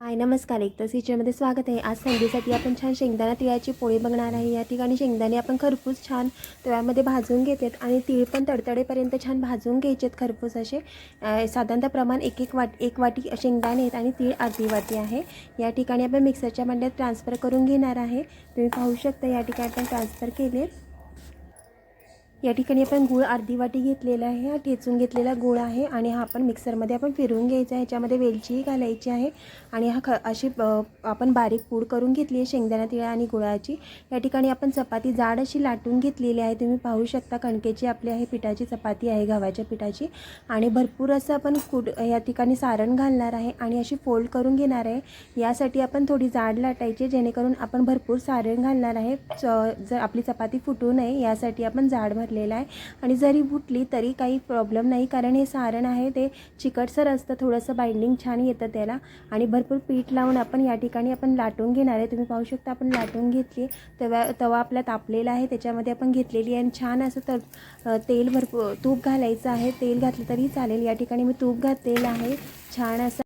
हाय नमस्कार, एकतास किचनमध्ये स्वागत आहे। आज संडेसाठी आपण छान शेंगदाणा तिळाची पोळी बघणार आहे। या ठिकाणी शेंगदाणे आपण खरपूस छान तव्यामध्ये भाजून घेतात आणि तीळ पण तडतडेपर्यंत छान भाजून घ्यायचेत खरपूस असे। साधारणतः प्रमाण एक वाटी शेंगदाणे आहेत आणि तीळ अर्धी वाटी आहे। या ठिकाणी आपण मिक्सरच्या भांड्यात ट्रान्सफर करून घेणार आहे। तुम्ही पाहू शकता या ठिकाणी आपण ट्रान्सफर केले। या ठिकाणी आपण गूळ अर्धी वाटी घेतलेला आहे। हा ठेचून घेतलेला गूळ आहे आणि हा आपण मिक्सरमध्ये आपण फिरवून घ्यायचा आहे। ह्याच्यामध्ये वेलचीही घालायची आहे आणि अशी आपण बारीक पूड करून घेतली आहे शेंगदाणा तिळ आणि गुळाची। या ठिकाणी आपण चपाती जाड अशी लाटून घेतलेली आहे। तुम्ही पाहू शकता कणकेची आपली आहे पिठाची चपाती आहे गव्हाच्या पिठाची आणि भरपूर असं आपण या ठिकाणी सारण घालणार आहे आणि अशी फोल्ड करून घेणार आहे। यासाठी आपण थोडी जाड लाटायची जेणेकरून आपण भरपूर सारण घालणार आहे। जर आपली चपाती फुटू नये यासाठी आपण जाड भरलेला आहे आणि जरी फुटली तरी काही प्रॉब्लेम नाही, कारण हे सारण आहे ते चिकटसर असतं, थोडंसं बाइंडिंग छान येतं त्याला आणि भरपूर पीठ लावून आपण या ठिकाणी आपण लाटून घेणार आहे। तुम्ही पाहू शकता आपण लाटून घेतली। तवा आपला तापलेला आहे, त्याच्यामध्ये आपण घेतलेली आहे आणि छान असं तेल भरपूर तूप घालायचं आहे। तेल घातलं तरी चालेल, या ठिकाणी मी तूप घातलेलं आहे छान असं।